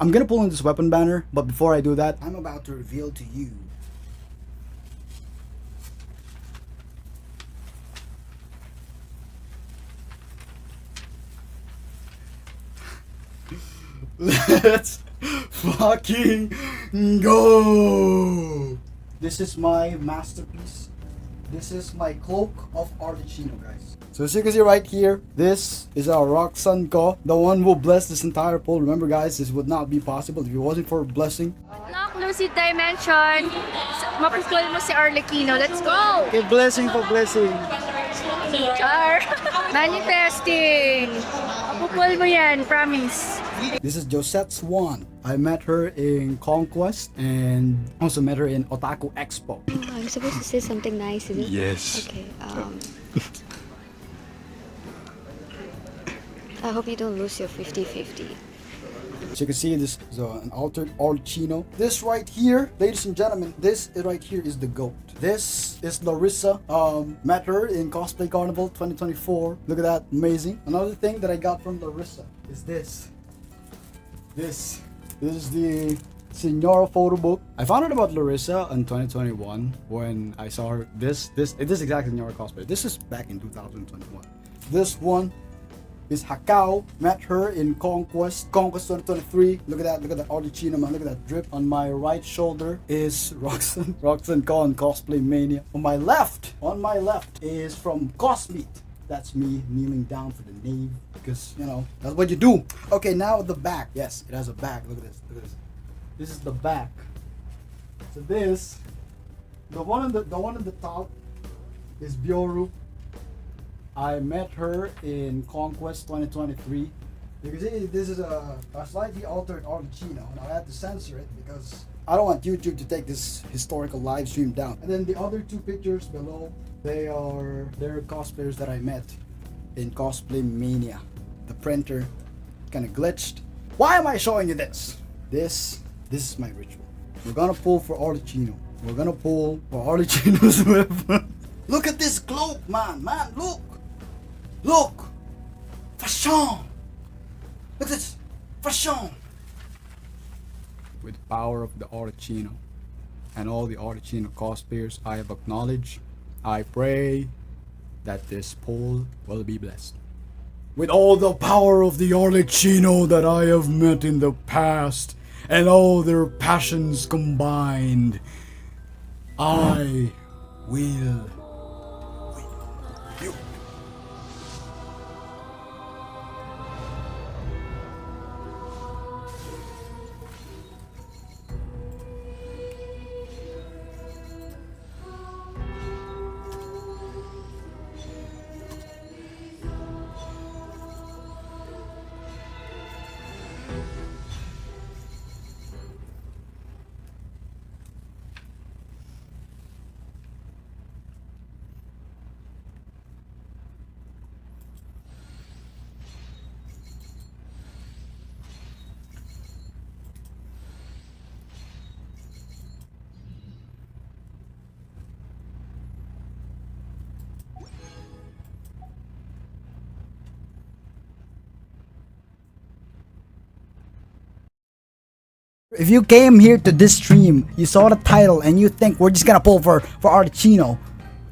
I'm gonna pull in this weapon banner, but before I do that, I'm about to reveal to you let's fucking go! This is my masterpiece. This is my cloak of Arlecchino, guys. So as you can see right here, this is our Roxanne Ko, the one who blessed this entire pool. Remember guys, this would not be possible if it wasn't for blessing. Lock Lucid Dimension. Mapuskol mo si Arlecchino. Let's go! Okay, blessing for blessing. Char! Manifesting! Mapupul mo yan, promise. This is Josette's one. I met her in Conquest and also met her in Otaku Expo. Oh, I'm supposed to say something nice, is it? Yes. Okay, I hope you don't lose your 50-50. As you can see, this is an altered Arlecchino. This right here, ladies and gentlemen, this right here is the GOAT. This is Larissa. Met her in Cosplay Carnival 2024. Look at that, amazing. Another thing that I got from Larissa is this. This is the Senora photo book. I found out about Larissa in 2021 when I saw her. This is exactly Senora cosplay. This is back in 2021. This one is Hakao. Met her in Conquest 2023. Look at that Arlecchino, man. Look at that drip. On my right shoulder is Roxanne Ko on Cosplay Mania. On my left is from Cosmeet. That's me kneeling down for the nave because, you know, that's what you do. Okay, now the back. Yes, it has a back. Look at this. This is the back. So this, the one on the top is Byoru. I met her in Conquest 2023. You can see this is a slightly altered Arlecchino, and I had to censor it because I don't want YouTube to take this historical live stream down. And then the other two pictures below, they're cosplayers that I met in Cosplay Mania. The printer kind of glitched. Why am I showing you this? This is my ritual. We're gonna pull for Arlecchino. We're gonna pull for Arlecchino's weapon. Look at this cloak, man, look, fashion. Look at this, fashion. With the power of the Arlecchino and all the Arlecchino cosplayers I have acknowledged, I pray that this poll will be blessed. With all the power of the Arlecchino that I have met in the past and all their passions combined, I will win you. If you came here to this stream, you saw the title, and you think we're just gonna pull for Arlecchino,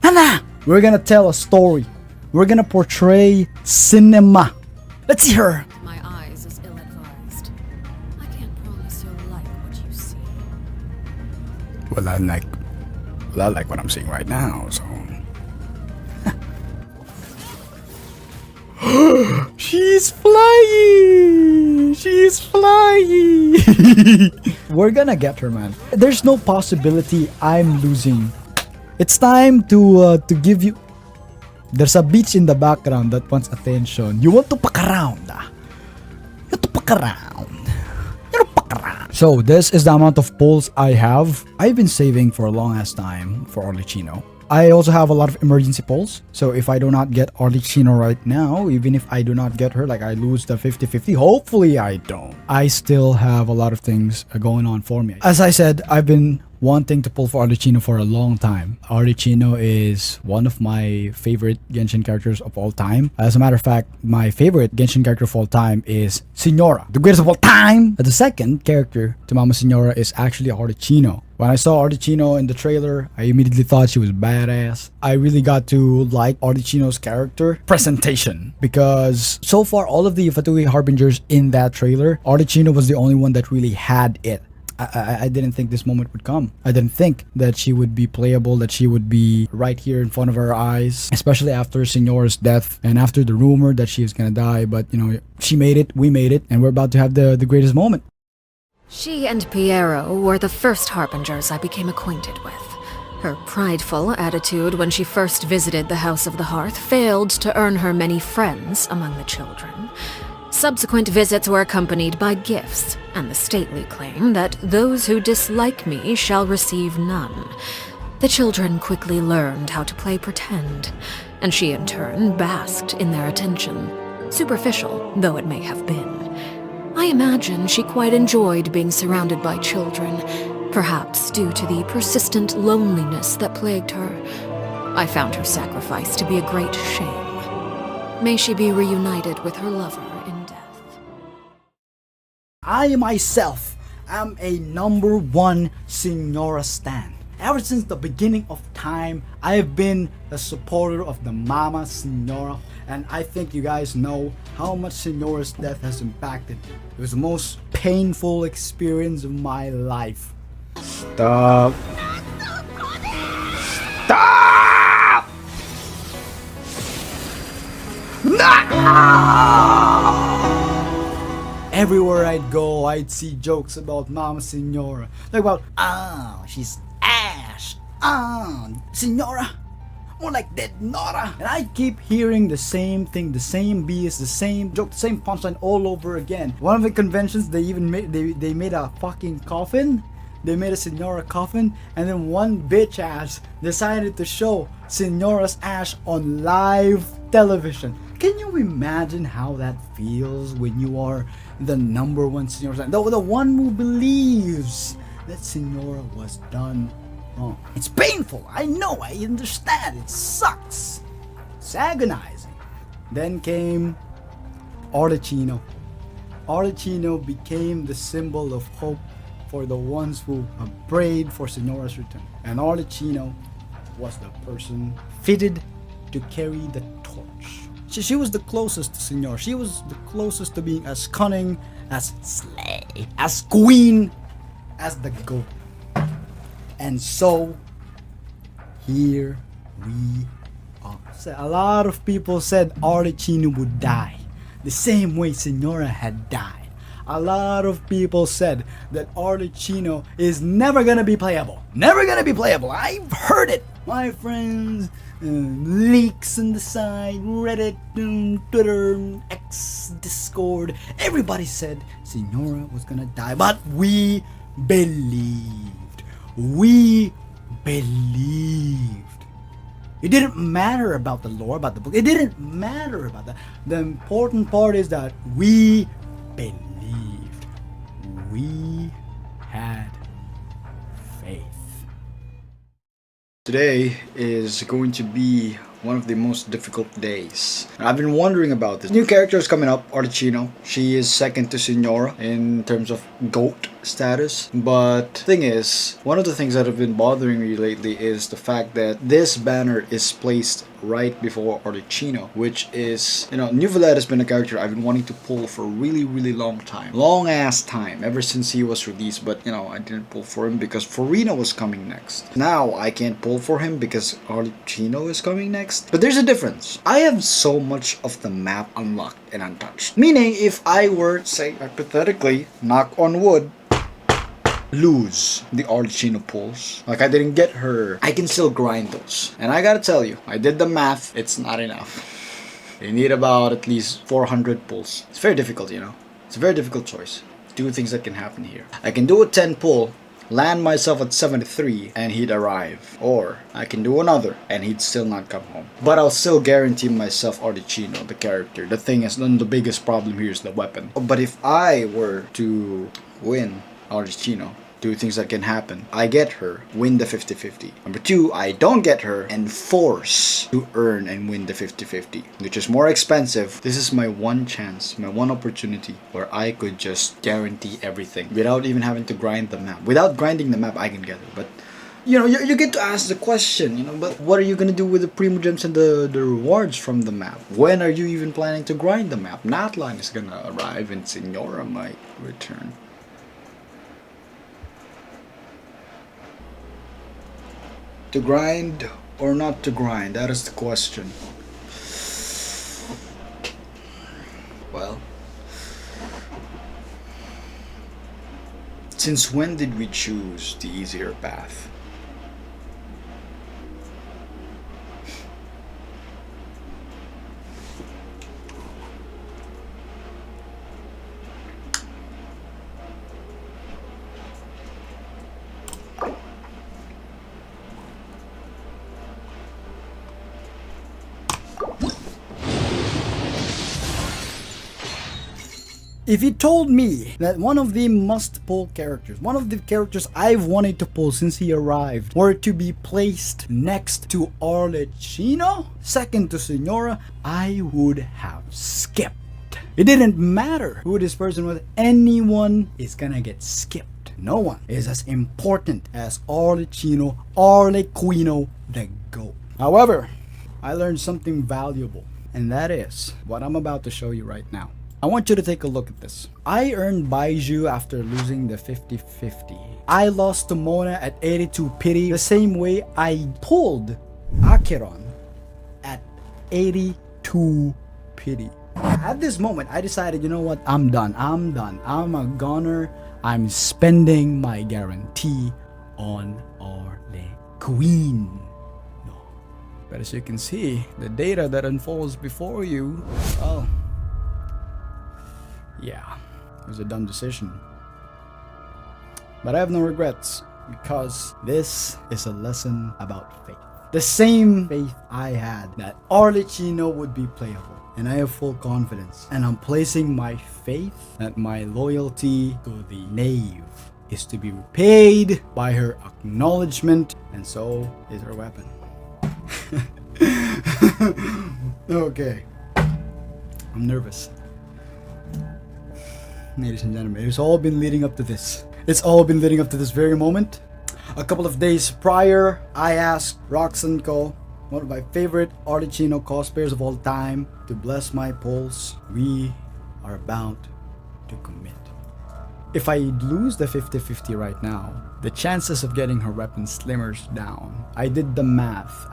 nah, we're gonna tell a story. We're gonna portray cinema. Let's see her. My eyes is ill-advised. I can't promise you'll like what you see. Well, I like what I'm seeing right now, so. She's flying! She's flying! We're gonna get her, man. There's no possibility I'm losing. It's time to give you. There's a beach in the background that wants attention. You want to fuck around, ah? You want to fuck around. You want to fuck around. So this is the amount of pulls I have. I've been saving for a long ass time for Arlecchino. I also have a lot of emergency pulls. So if I do not get Arlecchino right now, even if I do not get her, like I lose the 50-50, hopefully I don't. I still have a lot of things going on for me. As I said, I've been wanting to pull for Arlecchino for a long time. Arlecchino is one of my favorite Genshin characters of all time. As a matter of fact, my favorite Genshin character of all time is Signora, the greatest of all time. The second character to Mama Signora is actually Arlecchino. When I saw Arlecchino in the trailer, I immediately thought she was badass. I really got to like Arlecchino's character presentation because so far all of the Fatui Harbingers in that trailer, Arlecchino was the only one that really had it. I didn't think this moment would come. I didn't think that she would be playable, that she would be right here in front of our eyes, especially after Signora's death and after the rumor that she is gonna die. But you know, she made it, we made it, and we're about to have the greatest moment. She and Piero were the first harbingers I became acquainted with. Her prideful attitude when she first visited the House of the Hearth failed to earn her many friends among the children. Subsequent visits were accompanied by gifts, and the stately claim that those who dislike me shall receive none. The children quickly learned how to play pretend, and she in turn basked in their attention, superficial though it may have been. I imagine she quite enjoyed being surrounded by children, perhaps due to the persistent loneliness that plagued her. I found her sacrifice to be a great shame. May she be reunited with her lover in death. I myself am a #1 Signora stan. Ever since the beginning of time, I have been a supporter of the Mama Signora, and I think you guys know how much Signora's death has impacted. It was the most painful experience of my life. Stop. Stop! No! Everywhere I'd go, I'd see jokes about Mama Signora. Like about, oh, she's Ash. Oh, Signora. More like Dead Nora. And I keep hearing the same thing, the same BS, the same joke, the same punchline all over again. One of the conventions, they even made they made a fucking coffin. They made a Signora coffin, and then one bitch ass decided to show Signora's Ash on live television. Can you imagine how that feels when you are the #1 Signora? The one who believes that Signora was done wrong. It's painful, I know, I understand, it sucks. It's agonizing. Then came Arlecchino. Arlecchino became the symbol of hope for the ones who have prayed for Signora's return. And Arlecchino was the person fitted to carry the torch. She was the closest to Signora. She was the closest to being as cunning, as slay, as queen, as the goat. And so, here we are. So a lot of people said Arlecchino would die, the same way Signora had died. A lot of people said that Arlecchino is never gonna be playable. Never gonna be playable. I've heard it. My friends, leaks on the side, Reddit, Twitter, X, Discord. Everybody said Signora was gonna die, but we believed. We believed. It didn't matter about the lore, about the book. It didn't matter about that. The important part is that we believed. We had faith. Today is going to be one of the most difficult days. I've been wondering about this. New character is coming up, Arlecchino. She is second to Signora in terms of GOAT status. But thing is, one of the things that have been bothering me lately is the fact that this banner is placed right before Arlecchino, which is, you know, New Villette has been a character I've been wanting to pull for a really long time. Long ass time, ever since he was released, but you know, I didn't pull for him because Farina was coming next. Now I can't pull for him because Arlecchino is coming next. But there's a difference. I have so much of the map unlocked and untouched. Meaning, if I were, say, hypothetically, knock on wood, lose the Arlecchino pulls, like I didn't get her, I can still grind those. And I gotta tell you, I did the math, it's not enough. You need about at least 400 pulls. It's very difficult, you know. It's a very difficult choice. Two things that can happen here. I can do a 10 pull, land myself at 73, and he'd arrive. Or I can do another, and he'd still not come home. But I'll still guarantee myself Arlecchino, the character. The thing is, then the biggest problem here is the weapon. But if I were to win Arlecchino, Two things that can happen. I get her, win the 50-50. Number two, I don't get her and force to earn and win the 50-50, which is more expensive. This is my one chance, my one opportunity where I could just guarantee everything without even having to grind the map. Without grinding the map, I can get her. But you know, you get to ask the question, you know, but what are you gonna do with the primogems and the rewards from the map? When are you even planning to grind the map? Natline is gonna arrive and Senora might return. To grind or not to grind? That is the question. Well, since when did we choose the easier path? If you told me that one of the must-pull characters, one of the characters I've wanted to pull since he arrived, were to be placed next to Arlecchino, second to Senora, I would have skipped. It didn't matter who this person was, anyone is gonna get skipped. No one is as important as Arlecchino the GOAT. However, I learned something valuable, and that is what I'm about to show you right now. I want you to take a look at this. I earned Baiju after losing the 50-50. I lost to Mona at 82 pity the same way I pulled Acheron at 82 pity. At this moment, I decided, you know what, I'm done. I'm a goner. I'm spending my guarantee on Arlecchino. But as you can see, the data that unfolds before you, well, yeah, it was a dumb decision. But I have no regrets, because this is a lesson about faith. The same faith I had that Arlecchino would be playable. And I have full confidence. And I'm placing my faith that my loyalty to the knave is to be repaid by her acknowledgement, and so is her weapon. Okay. I'm nervous. Ladies and gentlemen, it's all been leading up to this. It's all been leading up to this very moment. A couple of days prior, I asked Roxanne, one of my favorite Arlecchino cosplayers of all time, to bless my pulls. We are about to commit. If I lose the 50-50 right now, the chances of getting her weapon slimmers down. I did the math.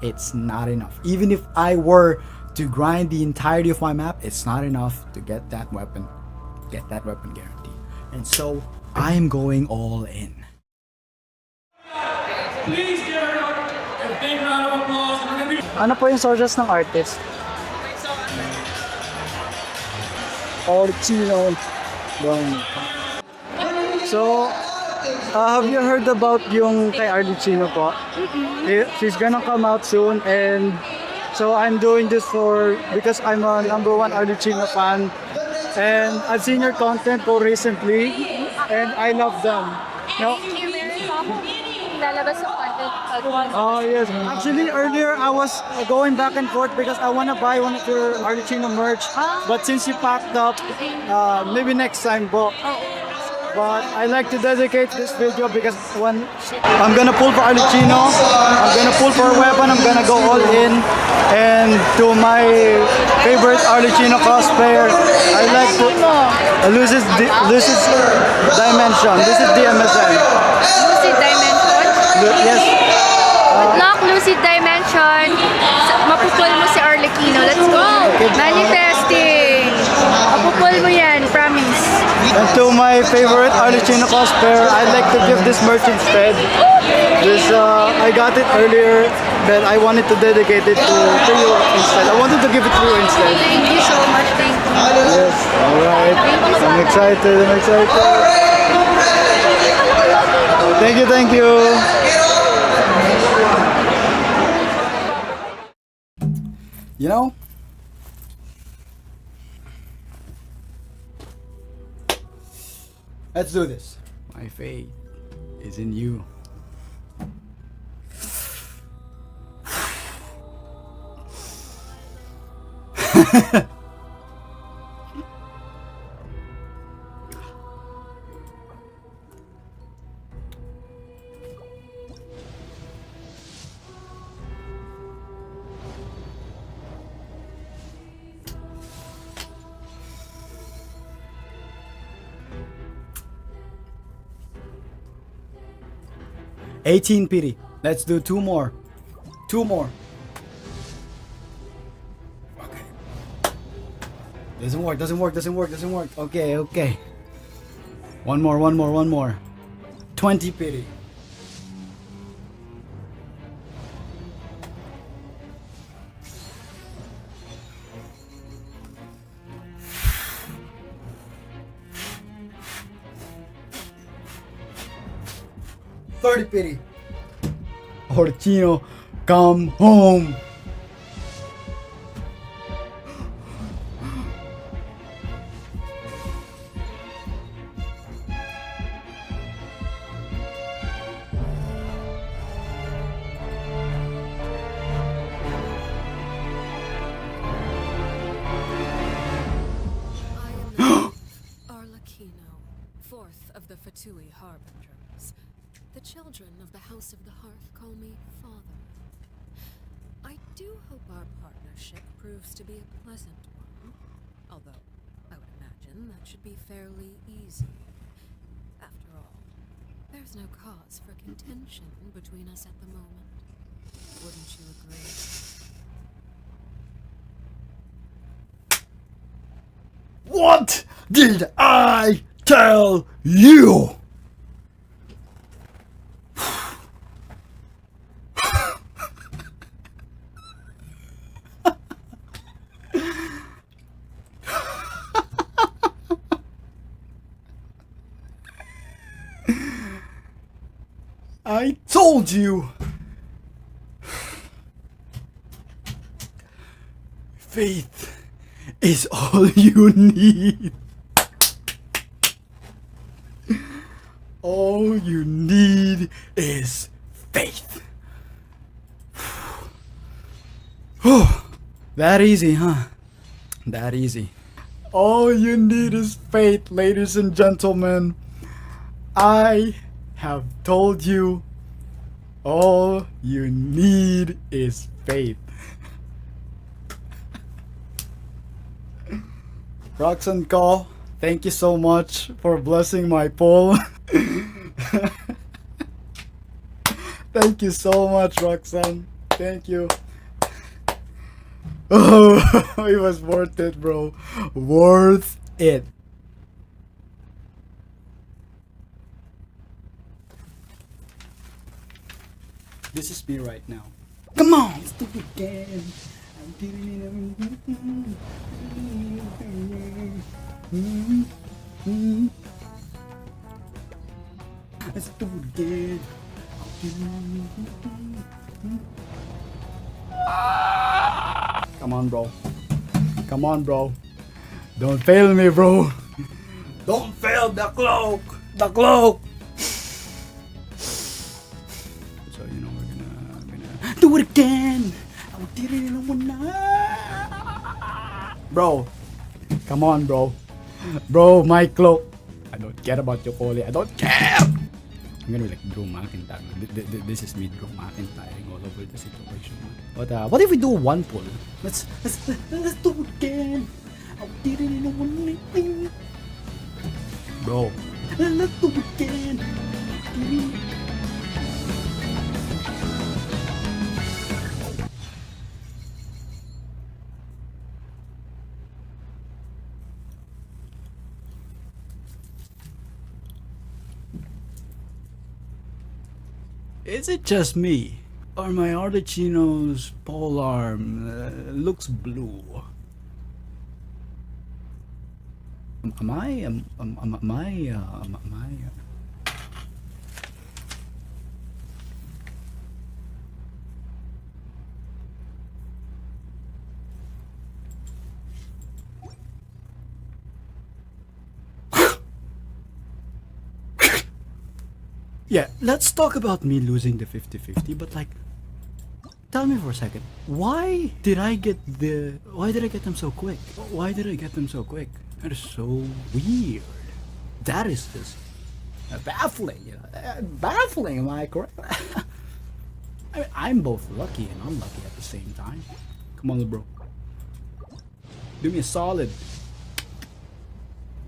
It's not enough. Even if I were to grind the entirety of my map, it's not enough to get that weapon guaranteed. And so I'm going all in. Please give everyone a big round of applause. Ano po yung sources ng artist? Arlecchino. So, have you heard about yung kay Arlecchino po? She's gonna come out soon, and so I'm doing this because I'm a #1 Arlecchino fan, and I've seen your content po recently, and I love them. No? Lalabas yung content. Oh yes. Actually, earlier I was going back and forth because I want to buy one of your Arlecchino merch, but since you packed up, maybe next time po. But I like to dedicate this video because when I'm gonna pull for Arlecchino, I'm gonna pull for a weapon, I'm gonna go all in. And to my favorite Arlecchino cosplayer, I like to Lucid Dimension. This is DMSN. Lucid Dimension? Yes. Lock Lucid Dimension. Mapupul mo si Arlecchino. Let's go! Manifesting! Mapupul mo yan, promise. And to my favorite Arlecchino cosplayer, I'd like to give this merch instead. I got it earlier, but I wanted to dedicate it to you instead. I wanted to give it to you instead. Thank you so much. Thank you. Yes, alright. I'm excited. Thank you. You know, let's do this. My faith is in you. $18 pity. Let's do two more. Two more. Okay. Doesn't work, doesn't work, doesn't work, doesn't work. Okay, okay. One more, one more, one more. 20 pity. $30 pity. Arlecchino, come home. Arlecchino, fourth of the Fatui Harbingers. The children of the House of the Hearth call me Father. I do hope our partnership proves to be a pleasant one, although I would imagine that should be fairly easy. After all, there's no cause for contention between us at the moment. Wouldn't you agree? What did I tell you? I told you. Faith is all you need. All you need is faith. That easy, huh? That easy. All you need is faith, ladies and gentlemen. I have told you, all you need is faith. Roxanne Call, thank you so much for blessing my poll. Thank you so much, Roxanne. Thank you. Oh, it was worth it, bro. Worth it. This is me right now. Come on, let's do it again. Let's do it again. Come on, bro. Come on, bro. Don't fail me, bro. Don't fail the cloak. The cloak. So you know we're gonna do it again. Bro, come on, bro. Bro, my cloak. I don't care about your Coley. I don't care. I'm gonna be like Drew McIntyre. This is me, Drew McIntyre, all over the situation. But what if we do one pull? Let's do it again. Bro, let's do it again. Is it just me, or my Arlecchino's pole arm looks blue? Am I? Yeah, let's talk about me losing the 50-50, but like, tell me for a second, why did I get them so quick? Why did I get them so quick? That is so weird. That is just baffling, you know, baffling, am I correct? I mean, I'm both lucky and unlucky at the same time. Come on, bro. Do me a solid.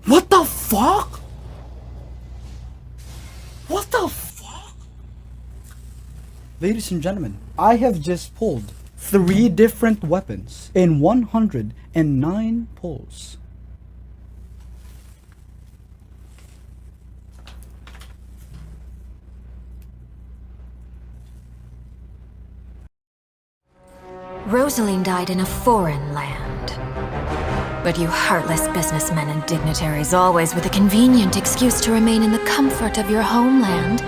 What the fuck? What the fuck? Ladies and gentlemen, I have just pulled 3 different weapons in 109 pulls. Rosaline died in a foreign land. But you heartless businessmen and dignitaries, always with a convenient excuse to remain in the comfort of your homeland.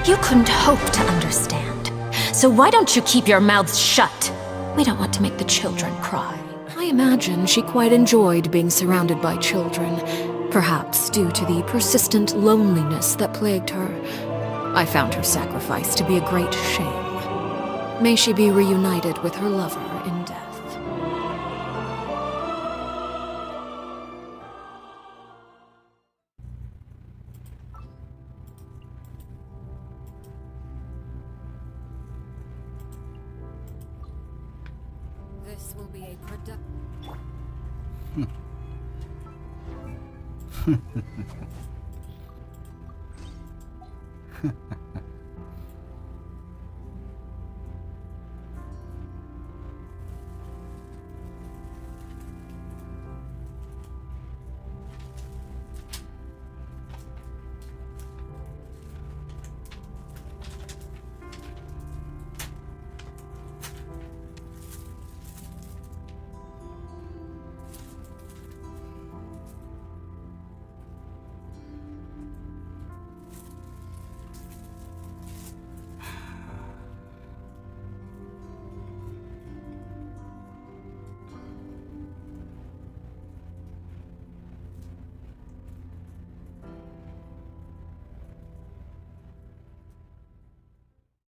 You couldn't hope to understand. So why don't you keep your mouths shut? We don't want to make the children cry. I imagine she quite enjoyed being surrounded by children, perhaps due to the persistent loneliness that plagued her. I found her sacrifice to be a great shame. May she be reunited with her lover in death. This will be a productive.